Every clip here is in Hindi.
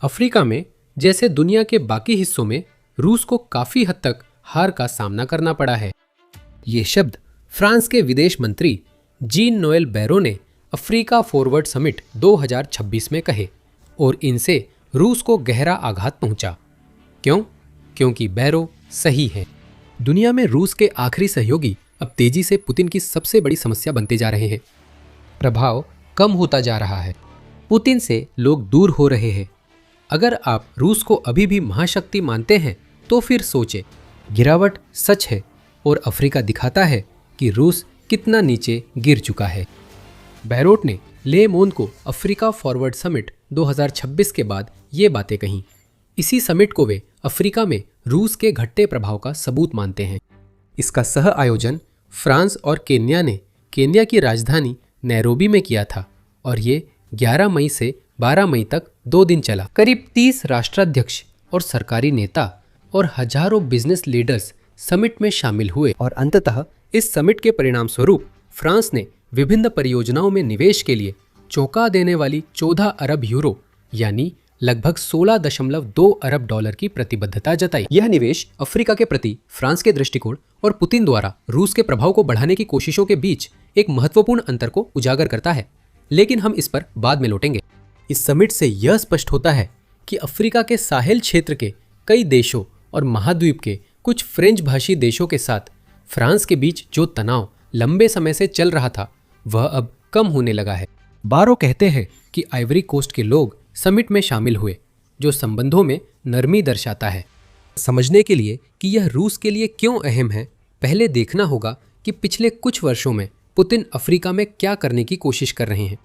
अफ्रीका में जैसे दुनिया के बाकी हिस्सों में रूस को काफी हद तक हार का सामना करना पड़ा है। ये शब्द फ्रांस के विदेश मंत्री जीन नोएल बैरो ने अफ्रीका फॉरवर्ड समिट 2026 में कहे और इनसे रूस को गहरा आघात पहुंचा। क्यों? क्योंकि बैरो सही है। दुनिया में रूस के आखिरी सहयोगी अब तेजी से पुतिन की सबसे बड़ी समस्या बनते जा रहे हैं। प्रभाव कम होता जा रहा है। पुतिन से लोग दूर हो रहे हैं। अगर आप रूस को अभी भी महाशक्ति मानते हैं तो फिर सोचें, गिरावट सच है और अफ्रीका दिखाता है कि रूस कितना नीचे गिर चुका है। बैरोट ने ले मोंड को अफ्रीका फॉरवर्ड समिट 2026 के बाद ये बातें कहीं। इसी समिट को वे अफ्रीका में रूस के घटते प्रभाव का सबूत मानते हैं। इसका सह आयोजन फ्रांस और केन्या ने केन्या की राजधानी नैरोबी में किया था और ये 11 मई से 12 मई तक 2 दिन चला। करीब 30 राष्ट्राध्यक्ष और सरकारी नेता और हजारों बिजनेस लीडर्स समिट में शामिल हुए और अंततः इस समिट के परिणाम स्वरूप फ्रांस ने विभिन्न परियोजनाओं में निवेश के लिए चौंका देने वाली 14 अरब यूरो यानी लगभग 16.2 अरब डॉलर की प्रतिबद्धता जताई। यह निवेश अफ्रीका के प्रति फ्रांस के दृष्टिकोण और पुतिन द्वारा रूस के प्रभाव को बढ़ाने की कोशिशों के बीच एक महत्वपूर्ण अंतर को उजागर करता है, लेकिन हम इस पर बाद में लौटेंगे। इस समिट से यह स्पष्ट होता है कि अफ्रीका के साहेल क्षेत्र के कई देशों और महाद्वीप के कुछ फ्रेंच भाषी देशों के साथ फ्रांस के बीच जो तनाव लंबे समय से चल रहा था वह अब कम होने लगा है। बारो कहते हैं कि आइवरी कोस्ट के लोग समिट में शामिल हुए, जो संबंधों में नरमी दर्शाता है। समझने के लिए कि यह रूस के लिए क्यों अहम है, पहले देखना होगा कि पिछले कुछ वर्षों में पुतिन अफ्रीका में क्या करने की कोशिश कर रहे हैं।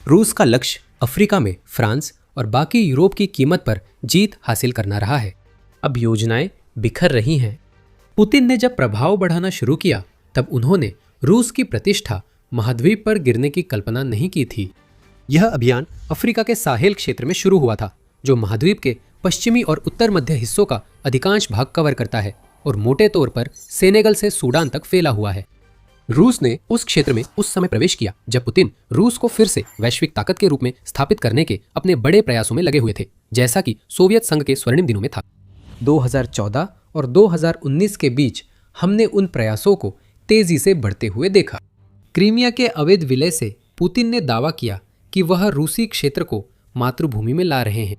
रूस का लक्ष्य अफ्रीका में फ्रांस और बाकी यूरोप की कीमत पर जीत हासिल करना रहा है। अब योजनाएं बिखर रही हैं। पुतिन ने जब प्रभाव बढ़ाना शुरू किया तब उन्होंने रूस की प्रतिष्ठा महाद्वीप पर गिरने की कल्पना नहीं की थी। यह अभियान अफ्रीका के साहेल क्षेत्र में शुरू हुआ था, जो महाद्वीप के पश्चिमी और उत्तर मध्य हिस्सों का अधिकांश भाग कवर करता है और मोटे तौर पर सेनेगल से सूडान तक फैला हुआ है। रूस ने उस क्षेत्र में उस समय प्रवेश किया जब पुतिन रूस को फिर से वैश्विक ताकत के रूप में स्थापित करने के अपने बड़े प्रयासों में लगे हुए थे, जैसा कि सोवियत संघ के स्वर्णिम दिनों में था। 2014 और 2019 के बीच हमने उन प्रयासों को तेजी से बढ़ते हुए देखा। क्रीमिया के अवैध विलय से पुतिन ने दावा किया कि वह रूसी क्षेत्र को मातृभूमि में ला रहे हैं।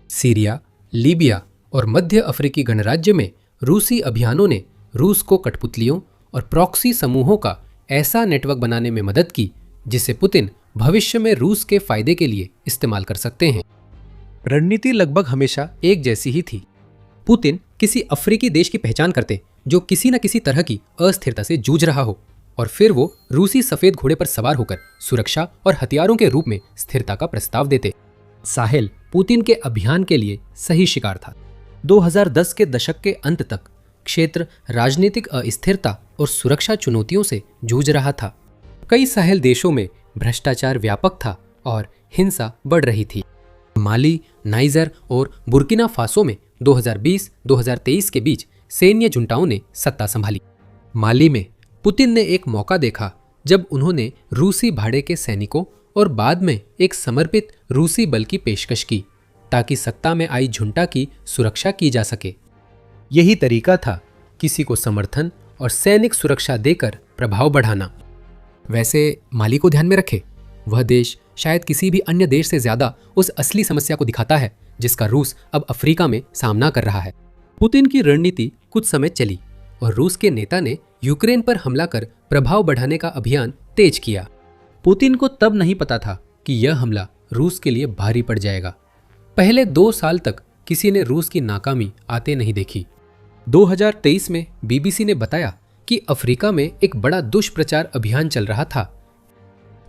सीरिया, लीबिया और मध्य अफ्रीकी गणराज्य में रूसी अभियानों ने रूस को कठपुतलियों और प्रॉक्सी समूहों का ऐसा नेटवर्क बनाने में मदद की जिसे पुतिन भविष्य में रूस के फायदे के लिए इस्तेमाल कर सकते हैं। रणनीति लगभग हमेशा एक जैसी ही थी। पुतिन किसी अफ्रीकी देश की पहचान करते जो किसी न किसी तरह की अस्थिरता से जूझ रहा हो और फिर वो रूसी सफेद घोड़े पर सवार होकर सुरक्षा और हथियारों के रूप में स्थिरता का प्रस्ताव देते। साहेल पुतिन के अभियान के लिए सही शिकार था। 2010 के दशक के अंत तक क्षेत्र राजनीतिक अस्थिरता और सुरक्षा चुनौतियों से जूझ रहा था। कई साहेल देशों में भ्रष्टाचार व्यापक था और हिंसा बढ़ रही थी। माली, नाइजर और बुर्किना फासो में 2020-2023 के बीच सैन्य जुंटाओं ने सत्ता संभाली। माली में पुतिन ने एक मौका देखा जब उन्होंने रूसी भाड़े के सैनिकों और बाद में एक समर्पित रूसी बल की पेशकश की ताकि सत्ता में आई झुंटा की सुरक्षा की जा सके। यही तरीका था किसी को समर्थन और सैनिक सुरक्षा देकर प्रभाव बढ़ाना। वैसे माली को ध्यान में रखें, वह देश शायद किसी भी अन्य देश से ज्यादा उस असली समस्या को दिखाता है जिसका रूस अब अफ्रीका में सामना कर रहा है। पुतिन की रणनीति कुछ समय चली और रूस के नेता ने यूक्रेन पर हमला कर प्रभाव बढ़ाने का अभियान तेज किया। पुतिन को तब नहीं पता था कि यह हमला रूस के लिए भारी पड़ जाएगा। पहले 2 साल तक किसी ने रूस की नाकामी आते नहीं देखी। 2023 में बीबीसी ने बताया कि अफ्रीका में एक बड़ा दुष्प्रचार अभियान चल रहा था,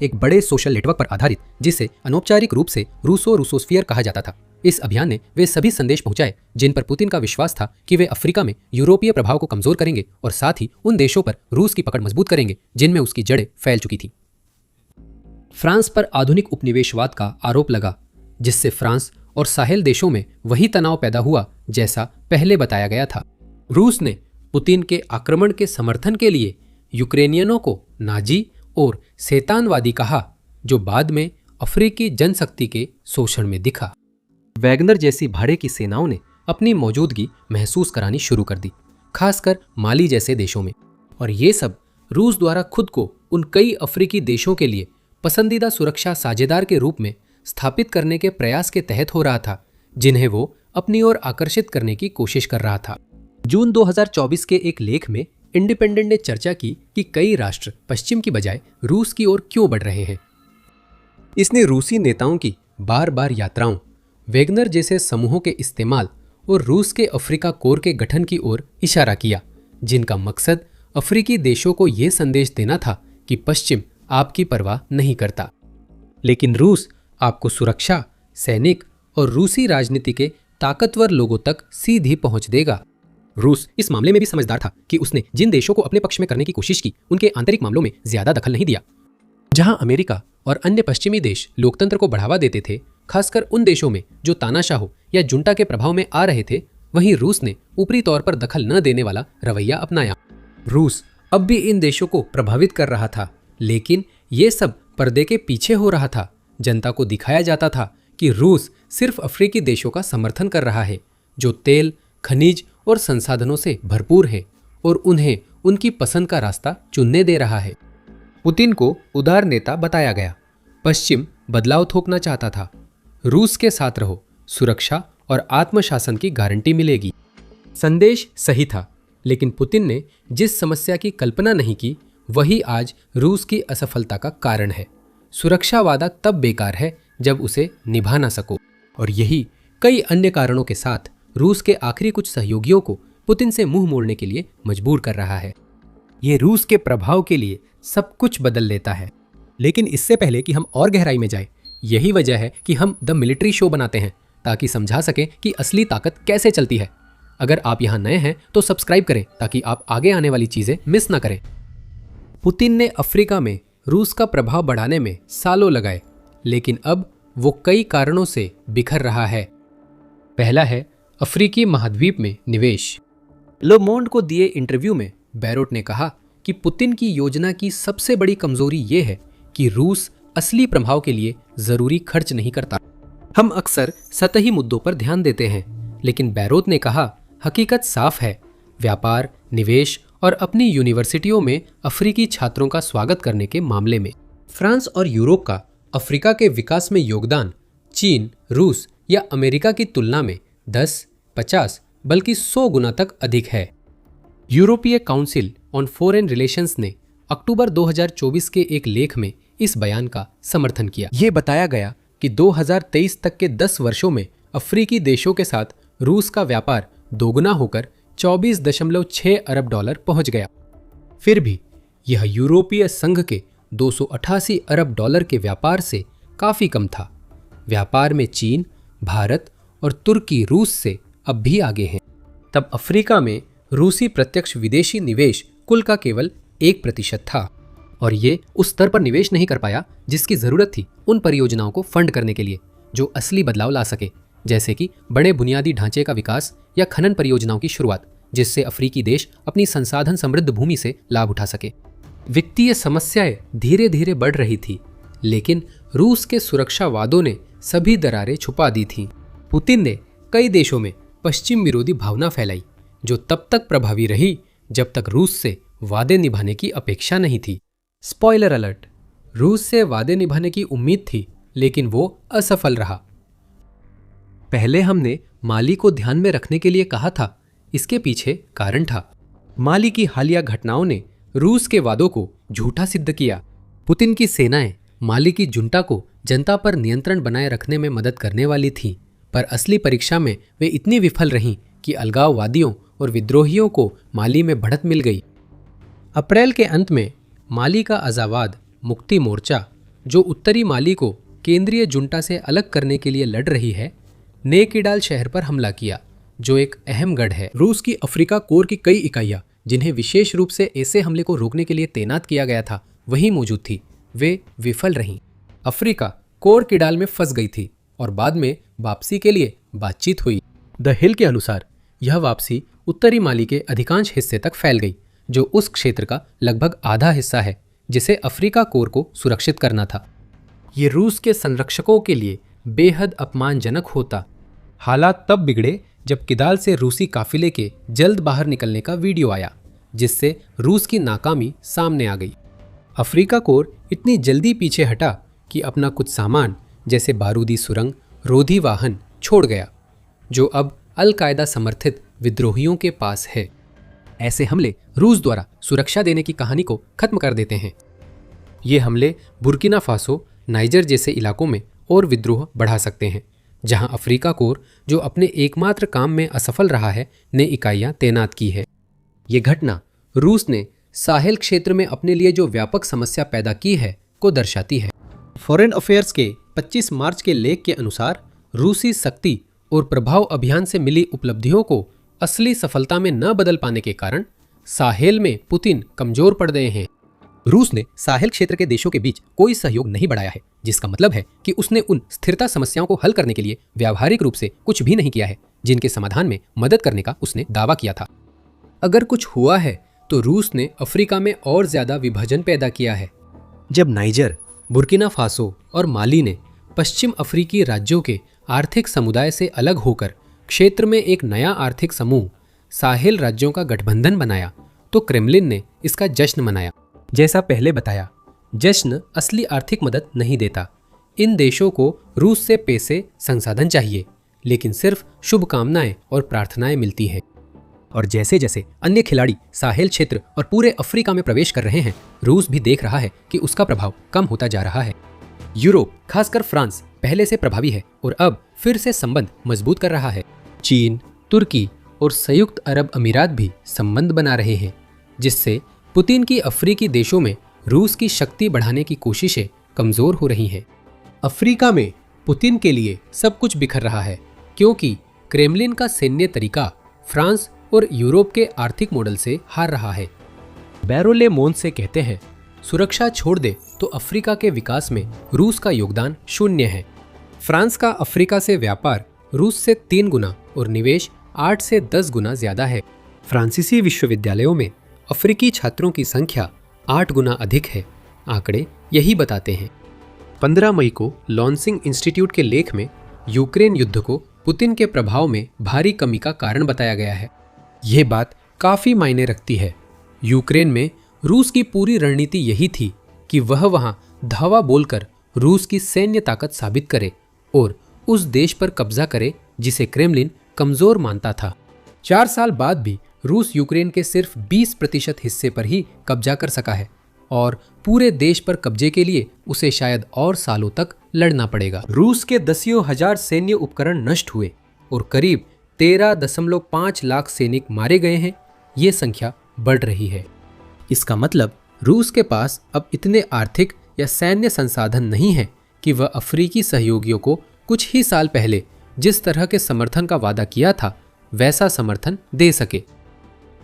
एक बड़े सोशल नेटवर्क पर आधारित जिसे अनौपचारिक रूप से रूसोस्फीयर कहा जाता था। इस अभियान ने वे सभी संदेश पहुंचाए जिन पर पुतिन का विश्वास था कि वे अफ्रीका में यूरोपीय प्रभाव को कमजोर करेंगे और साथ ही उन देशों पर रूस की पकड़ मजबूत करेंगे जिनमें उसकी जड़ें फैल चुकी थी। फ्रांस पर आधुनिक उपनिवेशवाद का आरोप लगा, जिससे फ्रांस और साहेल देशों में वही तनाव पैदा हुआ जैसा पहले बताया गया था। रूस ने पुतिन के आक्रमण के समर्थन के लिए यूक्रेनियनों को नाजी और शैतानवादी कहा, जो बाद में अफ्रीकी जनशक्ति के शोषण में दिखा। वैगनर जैसी भाड़े की सेनाओं ने अपनी मौजूदगी महसूस करानी शुरू कर दी, खासकर माली जैसे देशों में। और ये सब रूस द्वारा खुद को उन कई अफ्रीकी देशों के लिए पसंदीदा सुरक्षा साझेदार के रूप में स्थापित करने के प्रयास के तहत हो रहा था, जिन्हें वो अपनी ओर आकर्षित करने की कोशिश कर रहा था। जून 2024 के एक लेख में इंडिपेंडेंट ने चर्चा की कि कई राष्ट्र पश्चिम की बजाय रूस की ओर क्यों बढ़ रहे हैं। इसने रूसी नेताओं की बार बार यात्राओं, वैगनर जैसे समूहों के इस्तेमाल और रूस के अफ्रीका कोर के गठन की ओर इशारा किया, जिनका मकसद अफ्रीकी देशों को यह संदेश देना था कि पश्चिम आपकी परवाह नहीं करता, लेकिन रूस आपको सुरक्षा, सैनिक और रूसी राजनीति के ताकतवर लोगों तक सीधी पहुंच देगा। रूस इस मामले में भी समझदार था कि उसने जिन देशों को अपने पक्ष में करने की कोशिश की, उनके आंतरिक मामलों में ज्यादा दखल नहीं दिया। जहां अमेरिका और अन्य पश्चिमी देश लोकतंत्र को बढ़ावा देते थे, खासकर उन देशों में जो तानाशाह या जुंटा के प्रभाव में आ रहे थे, वहीं रूस ने ऊपरी तौर पर दखल न देने वाला रवैया अपनाया। रूस अब भी इन देशों को प्रभावित कर रहा था, लेकिन ये सब पर्दे के पीछे हो रहा था। जनता को दिखाया जाता था कि रूस सिर्फ अफ्रीकी देशों का समर्थन कर रहा है जो तेल, खनिज और संसाधनों से भरपूर है और उन्हें उनकी पसंद का रास्ता चुनने दे रहा है। पुतिन को उदार नेता बताया गया। पश्चिम बदलाव थोपना चाहता था। रूस के साथ रहो, सुरक्षा और आत्मशासन की गारंटी मिलेगी। संदेश सही था, लेकिन पुतिन ने जिस समस्या की कल्पना नहीं की, वही आज रूस की असफलता का कारण है। सुरक्षा वादा तब बेकार है जब उसे निभा ना सको, और यही कई अन्य कारणों के साथ रूस के आखिरी कुछ सहयोगियों को पुतिन से मुंह मोड़ने के लिए मजबूर कर रहा है। ये रूस के प्रभाव के लिए सब कुछ बदल लेता है। लेकिन इससे पहले कि हम और गहराई में जाएं, यही वजह है कि हम द मिलिट्री शो बनाते हैं, ताकि समझा सकें कि असली ताकत कैसे चलती है। अगर आप यहाँ नए हैं तो सब्सक्राइब करें ताकि आप आगे आने वाली चीजें मिस ना करें। पुतिन ने अफ्रीका में रूस का प्रभाव बढ़ाने में सालों लगाए, लेकिन अब वो कई कारणों से बिखर रहा है। पहला है अफ्रीकी महाद्वीप में निवेश। लो मोंड को दिए इंटरव्यू में बैरोट ने कहा कि पुतिन की योजना की सबसे बड़ी कमजोरी ये है कि रूस असली प्रभाव के लिए जरूरी खर्च नहीं करता। हम अक्सर सतही मुद्दों पर ध्यान देते हैं, लेकिन बैरोट ने कहा हकीकत साफ है। व्यापार, निवेश और अपनी यूनिवर्सिटियों में अफ्रीकी छात्रों का स्वागत करने के मामले में फ्रांस और यूरोप का अफ्रीका के विकास में योगदान चीन, रूस या अमेरिका की तुलना में 10, 50 बल्कि 100 गुना तक अधिक है। यूरोपीय काउंसिल ऑन फॉरेन रिलेशंस ने अक्टूबर 2024 के एक लेख में इस बयान का समर्थन किया। ये बताया गया कि 2023 तक के 10 वर्षों में अफ्रीकी देशों के साथ रूस का व्यापार दोगुना होकर 24.6 अरब डॉलर पहुंच गया। फिर भी यह यूरोपीय संघ के 288 अरब डॉलर के व्यापार से काफी कम था। व्यापार में चीन, भारत और तुर्की रूस से अब भी आगे हैं। तब अफ्रीका में रूसी प्रत्यक्ष विदेशी निवेश कुल का केवल 1% था, और ये उस स्तर पर निवेश नहीं कर पाया जिसकी जरूरत थी उन परियोजनाओं को फंड करने के लिए जो असली बदलाव ला सके, जैसे कि बड़े बुनियादी ढांचे का विकास या खनन परियोजनाओं की शुरुआत, जिससे अफ्रीकी देश अपनी संसाधन समृद्ध भूमि से लाभ उठा सके। वित्तीय समस्याएं धीरे धीरे बढ़ रही थी, लेकिन रूस के सुरक्षा वादों ने सभी दरारें छुपा दी थीं। पुतिन ने कई देशों में पश्चिम विरोधी भावना फैलाई, जो तब तक प्रभावी रही जब तक रूस से वादे निभाने की अपेक्षा नहीं थी। स्पॉइलर अलर्ट, रूस से वादे निभाने की उम्मीद थी, लेकिन वो असफल रहा। पहले हमने माली को ध्यान में रखने के लिए कहा था, इसके पीछे कारण था। माली की हालिया घटनाओं ने रूस के वादों को झूठा सिद्ध किया। पुतिन की सेनाएं माली की जुंटा को जनता पर नियंत्रण बनाए रखने में मदद करने वाली थीं, पर असली परीक्षा में वे इतनी विफल रहीं कि अलगाववादियों और विद्रोहियों को माली में बढ़त मिल गई। अप्रैल के अंत में माली का आज़ाद मुक्ति मोर्चा, जो उत्तरी माली को केंद्रीय जुंटा से अलग करने के लिए लड़ रही है, ने किडाल शहर पर हमला किया, जो एक अहम गढ़ है। रूस की अफ्रीका कोर की कई इकाइयां, जिन्हें विशेष रूप से ऐसे हमले को रोकने के लिए तैनात किया गया था, वहीं मौजूद थी। वे विफल रहीं। अफ्रीका कोर किडाल में फंस गई थी और बाद में वापसी के लिए बातचीत हुई। द हिल के अनुसार यह वापसी उत्तरी माली के अधिकांश हिस्से तक फैल गई, जो उस क्षेत्र का लगभग आधा हिस्सा है जिसे अफ्रीका कोर को सुरक्षित करना था। ये रूस के संरक्षकों के लिए बेहद अपमानजनक होता हालात तब बिगड़े जब किदाल से रूसी काफिले के जल्द बाहर निकलने का वीडियो आया, जिससे रूस की नाकामी सामने आ गई। अफ्रीका कोर इतनी जल्दी पीछे हटा कि अपना कुछ सामान जैसे बारूदी सुरंग, रोधी वाहन छोड़ गया, जो अब अल कायदा समर्थित विद्रोहियों के पास है। ऐसे हमले रूस द्वारा सुरक्षा देने की कहानी को खत्म कर देते हैं। ये हमले बुर्किना फासो, नाइजर जैसे इलाकों में और विद्रोह बढ़ा सकते हैं, जहां अफ्रीका कोर, जो अपने एकमात्र काम में असफल रहा है, ने इकाइयां तैनात की है। ये घटना रूस ने साहेल क्षेत्र में अपने लिए जो व्यापक समस्या पैदा की है को दर्शाती है। फॉरेन अफेयर्स के 25 मार्च के लेख के अनुसार रूसी शक्ति और प्रभाव अभियान से मिली उपलब्धियों को असली सफलता में न बदल पाने के कारण साहेल में पुतिन कमजोर पड़ गए हैं। रूस ने साहेल क्षेत्र के देशों के बीच कोई सहयोग नहीं बढ़ाया है, जिसका मतलब है कि उसने उन स्थिरता समस्याओं को हल करने के लिए व्यावहारिक रूप से कुछ भी नहीं किया है, जिनके समाधान में मदद करने का उसने दावा किया था। अगर कुछ हुआ है तो रूस ने अफ्रीका में और ज्यादा विभाजन पैदा किया है। जब नाइजर, बुर्किना फासो और माली ने पश्चिम अफ्रीकी राज्यों के आर्थिक समुदाय से अलग होकर क्षेत्र में एक नया आर्थिक समूह साहेल राज्यों का गठबंधन बनाया, तो क्रेमलिन ने इसका जश्न मनाया। जैसा पहले बताया, जश्न असली आर्थिक मदद नहीं देता। इन देशों को रूस से पैसे, संसाधन चाहिए, लेकिन सिर्फ शुभकामनाएं और प्रार्थनाएं मिलती है। और जैसे जैसे अन्य खिलाड़ी साहेल क्षेत्र और पूरे अफ्रीका में प्रवेश कर रहे हैं, रूस भी देख रहा है कि उसका प्रभाव कम होता जा रहा है। यूरोप, खासकर फ्रांस, पहले से प्रभावी है और अब फिर से संबंध मजबूत कर रहा है। चीन, तुर्की और संयुक्त अरब अमीरात भी संबंध बना रहे हैं, जिससे पुतिन की अफ्रीकी देशों में रूस की शक्ति बढ़ाने की कोशिशें कमजोर हो रही हैं। अफ्रीका में पुतिन के लिए सब कुछ बिखर रहा है, क्योंकि क्रेमलिन का सैन्य तरीका फ्रांस और यूरोप के आर्थिक मॉडल से हार रहा है। बैरोले मोन्से कहते हैं, सुरक्षा छोड़ दे तो अफ्रीका के विकास में रूस का योगदान शून्य है। फ्रांस का अफ्रीका से व्यापार रूस से 3 गुना और निवेश 8 से 10 गुना ज्यादा है। फ्रांसीसी विश्वविद्यालयों में अफ्रीकी छात्रों की संख्या 8 गुना अधिक है। आंकड़े यही बताते हैं। 15 मई को लॉन्सिंग इंस्टीट्यूट के लेख में यूक्रेन युद्ध को पुतिन के प्रभाव में भारी कमी का कारण बताया गया है। यह बात काफी मायने रखती है। यूक्रेन में रूस की पूरी रणनीति यही थी कि वह वहां धावा बोलकर रूस की सैन्य ताकत साबित करे और उस देश पर कब्जा करे जिसे क्रेमलिन कमजोर मानता था। 4 साल बाद भी रूस यूक्रेन के सिर्फ 20% हिस्से पर ही कब्जा कर सका है और पूरे देश पर कब्जे के लिए उसे शायद और सालों तक लड़ना पड़ेगा। रूस के दसियों हजार सैन्य उपकरण नष्ट हुए और करीब 13.5 लाख सैनिक मारे गए हैं। ये संख्या बढ़ रही है। इसका मतलब रूस के पास अब इतने आर्थिक या सैन्य संसाधन नहीं है कि वह अफ्रीकी सहयोगियों को कुछ ही साल पहले जिस तरह के समर्थन का वादा किया था वैसा समर्थन दे सके।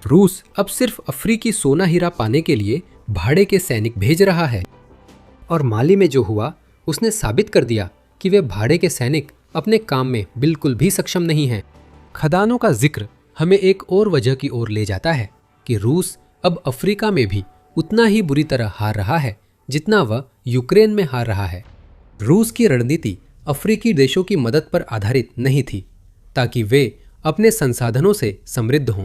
रूस अब सिर्फ अफ्रीकी सोना हीरा पाने के लिए भाड़े के सैनिक भेज रहा है, और माली में जो हुआ उसने साबित कर दिया कि वे भाड़े के सैनिक अपने काम में बिल्कुल भी सक्षम नहीं हैं। खदानों का जिक्र हमें एक और वजह की ओर ले जाता है कि रूस अब अफ्रीका में भी उतना ही बुरी तरह हार रहा है जितना वह यूक्रेन में हार रहा है। रूस की रणनीति अफ्रीकी देशों की मदद पर आधारित नहीं थी ताकि वे अपने संसाधनों से समृद्ध हों।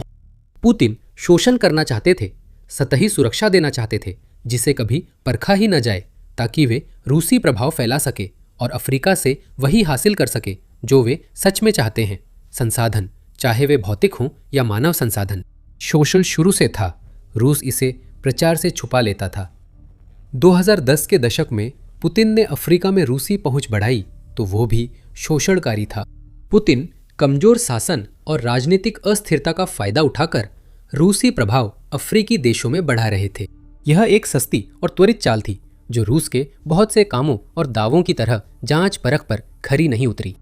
पुतिन शोषण करना चाहते थे, सतही सुरक्षा देना चाहते थे जिसे कभी परखा ही न जाए, ताकि वे रूसी प्रभाव फैला सके और अफ्रीका से वही हासिल कर सके जो वे सच में चाहते हैं, संसाधन, चाहे वे भौतिक हों या मानव संसाधन। शोषण शुरू से था, रूस इसे प्रचार से छुपा लेता था। 2010 के दशक में पुतिन ने अफ्रीका में रूसी पहुंच बढ़ाई तो वो भी शोषणकारी था। पुतिन कमजोर शासन और राजनीतिक अस्थिरता का फायदा उठाकर रूसी प्रभाव अफ्रीकी देशों में बढ़ा रहे थे। यह एक सस्ती और त्वरित चाल थी जो रूस के बहुत से कामों और दावों की तरह जांच परख पर खरी नहीं उतरी।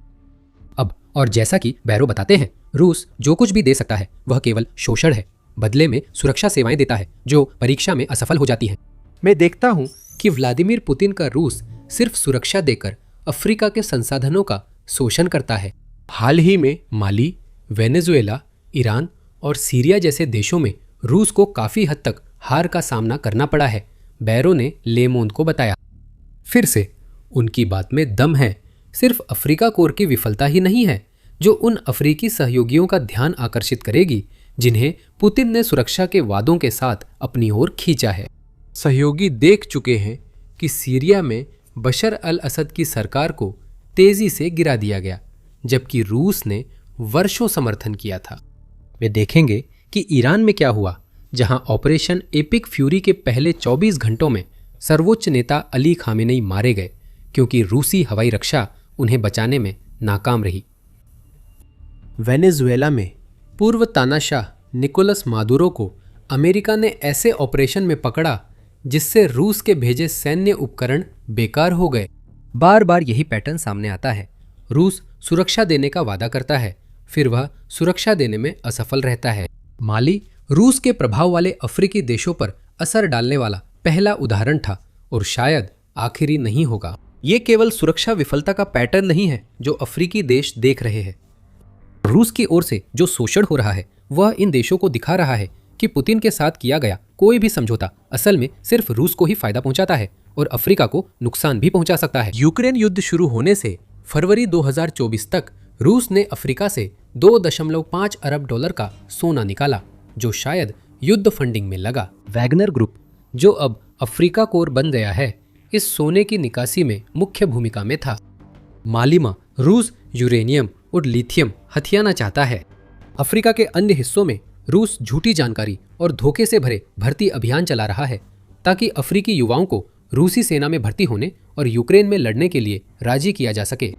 अब और जैसा कि बैरो बताते हैं, रूस जो कुछ भी दे सकता है वह केवल शोषण है, बदले में सुरक्षा सेवाएं देता है जो परीक्षा में असफल हो जाती हैं। मैं देखता हूं कि व्लादिमीर पुतिन का रूस सिर्फ सुरक्षा देकर अफ्रीका के संसाधनों का शोषण करता है। हाल ही में माली, वेनेजुएला, ईरान और सीरिया जैसे देशों में रूस को काफी हद तक हार का सामना करना पड़ा है, बैरो ने ले मोंड को बताया। फिर से उनकी बात में दम है। सिर्फ अफ्रीका कोर की विफलता ही नहीं है जो उन अफ्रीकी सहयोगियों का ध्यान आकर्षित करेगी जिन्हें पुतिन ने सुरक्षा के वादों के साथ अपनी ओर खींचा है। सहयोगी देख चुके हैं कि सीरिया में बशर अल असद की सरकार को तेजी से गिरा दिया गया, जबकि रूस ने वर्षों समर्थन किया था। वे देखेंगे कि ईरान में क्या हुआ, जहां ऑपरेशन एपिक फ्यूरी के पहले 24 घंटों में सर्वोच्च नेता अली खामेनेई मारे गए क्योंकि रूसी हवाई रक्षा उन्हें बचाने में नाकाम रही। वेनेजुएला में पूर्व तानाशाह निकोलस मादुरो को अमेरिका ने ऐसे ऑपरेशन में पकड़ा जिससे रूस के भेजे सैन्य उपकरण बेकार हो गए। बार बार यही पैटर्न सामने आता है। रूस सुरक्षा देने का वादा करता है, फिर वह सुरक्षा देने में असफल रहता है। माली रूस के प्रभाव वाले अफ्रीकी देशों पर असर डालने वाला पहला उदाहरण था और शायद आखिरी नहीं होगा। ये केवल सुरक्षा विफलता का पैटर्न नहीं है जो अफ्रीकी देश देख रहे हैं। रूस की ओर से जो शोषण हो रहा है वह इन देशों को दिखा रहा है कि पुतिन के साथ किया गया कोई भी समझौता असल में सिर्फ रूस को ही फायदा पहुंचाता है और अफ्रीका को नुकसान भी पहुंचा सकता है। यूक्रेन युद्ध शुरू होने से फरवरी 2024 तक रूस ने अफ्रीका से $2.5 अरब का सोना निकाला, जो शायद युद्ध फंडिंग में लगा। वैगनर ग्रुप, जो अब अफ्रीका कोर बन गया है, इस सोने की निकासी में मुख्य भूमिका में था। माली में रूस यूरेनियम और लिथियम हथियाना चाहता है। अफ्रीका के अन्य हिस्सों में रूस झूठी जानकारी और धोखे से भरे भर्ती अभियान चला रहा है ताकि अफ्रीकी युवाओं को रूसी सेना में भर्ती होने और यूक्रेन में लड़ने के लिए राजी किया जा सके।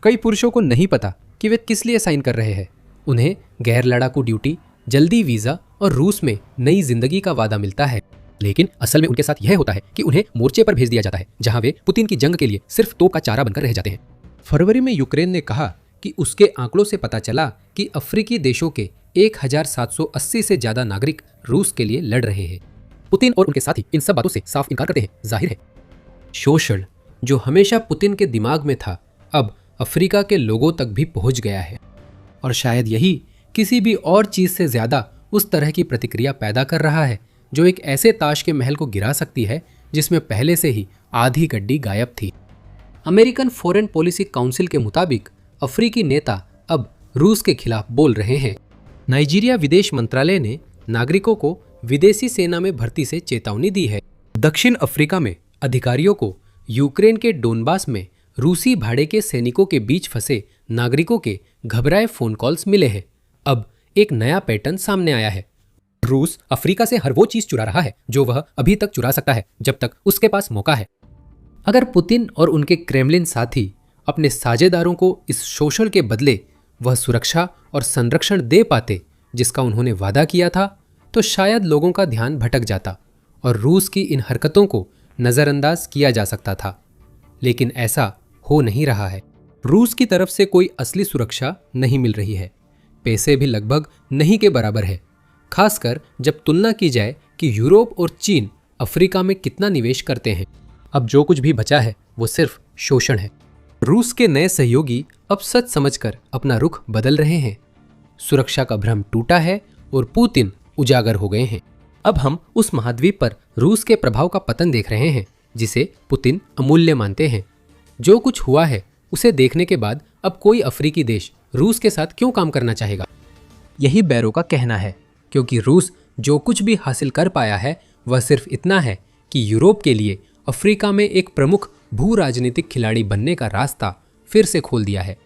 कई पुरुषों को नहीं पता कि वे किस लिए साइन कर रहे हैं। उन्हें गैर लड़ाकू ड्यूटी, जल्दी वीजा और रूस में नई जिंदगी का वादा मिलता है, लेकिन असल में उनके साथ यह होता है कि उन्हें मोर्चे पर भेज दिया जाता है जहां वे पुतिन की जंग के लिए सिर्फ तोप का चारा बनकर रह जाते हैं। फरवरी में यूक्रेन ने कहा कि उसके आंकड़ों से पता चला कि अफ्रीकी देशों के 1780 से ज्यादा नागरिक रूस के लिए लड़ रहे हैं। पुतिन और उनके साथी इन सब बातों से साफ इनकार करते हैं। जाहिर है, शोषण जो हमेशा पुतिन के दिमाग में था अब अफ्रीका के लोगों तक भी पहुंच गया है, और शायद यही किसी भी और चीज से ज्यादा उस तरह की प्रतिक्रिया पैदा कर रहा है जो एक ऐसे ताश के महल को गिरा सकती है जिसमें पहले से ही आधी गड्डी गायब थी। अमेरिकन फॉरेन पॉलिसी काउंसिल के मुताबिक अफ्रीकी नेता अब रूस के खिलाफ बोल रहे हैं। नाइजीरिया विदेश मंत्रालय ने नागरिकों को विदेशी सेना में भर्ती से चेतावनी दी है। दक्षिण अफ्रीका में अधिकारियों को यूक्रेन के डोनबास में रूसी भाड़े के सैनिकों के बीच फंसे नागरिकों के घबराए फोन कॉल्स मिले हैं। अब एक नया पैटर्न सामने आया है। रूस अफ्रीका से हर वो चीज चुरा रहा है जो वह अभी तक चुरा सकता है जब तक उसके पास मौका है। अगर पुतिन और उनके क्रेमलिन साथी अपने साझेदारों को इस शोषण के बदले वह सुरक्षा और संरक्षण दे पाते जिसका उन्होंने वादा किया था, तो शायद लोगों का ध्यान भटक जाता और रूस की इन हरकतों को नज़रअंदाज किया जा सकता था। लेकिन ऐसा हो नहीं रहा है। रूस की तरफ से कोई असली सुरक्षा नहीं मिल रही है। पैसे भी लगभग नहीं के बराबर है, खासकर जब तुलना की जाए कि यूरोप और चीन अफ्रीका में कितना निवेश करते हैं। अब जो कुछ भी बचा है वो सिर्फ शोषण है। रूस के नए सहयोगी अब सच समझकर अपना रुख बदल रहे हैं। सुरक्षा का भ्रम टूटा है और पुतिन उजागर हो गए हैं। अब हम उस महाद्वीप पर रूस के प्रभाव का पतन देख रहे हैं जिसे पुतिन अमूल्य मानते हैं। जो कुछ हुआ है उसे देखने के बाद अब कोई अफ्रीकी देश रूस के साथ क्यों काम करना चाहेगा? यही बैरो का कहना है, क्योंकि रूस जो कुछ भी हासिल कर पाया है वह सिर्फ इतना है कि यूरोप के लिए अफ्रीका में एक प्रमुख भू राजनीतिक खिलाड़ी बनने का रास्ता फिर से खोल दिया है।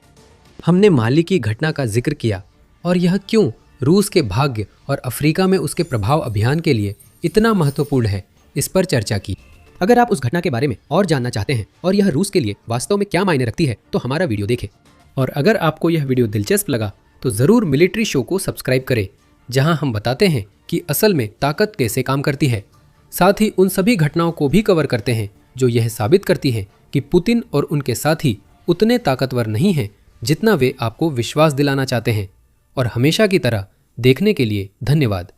हमने माली की घटना का जिक्र किया और यह क्यों रूस के भाग्य और अफ्रीका में उसके प्रभाव अभियान के लिए इतना महत्वपूर्ण है, इस पर चर्चा की। अगर आप उस घटना के बारे में और जानना चाहते हैं और यह रूस के लिए वास्तव में क्या मायने रखती है तो हमारा वीडियो देखें। और अगर आपको यह वीडियो दिलचस्प लगा तो ज़रूर मिलिट्री शो को सब्सक्राइब करें, जहां हम बताते हैं कि असल में ताकत कैसे काम करती है। साथ ही उन सभी घटनाओं को भी कवर करते हैं जो यह साबित करती है कि पुतिन और उनके साथी उतने ताकतवर नहीं हैं जितना वे आपको विश्वास दिलाना चाहते हैं। और हमेशा की तरह देखने के लिए धन्यवाद।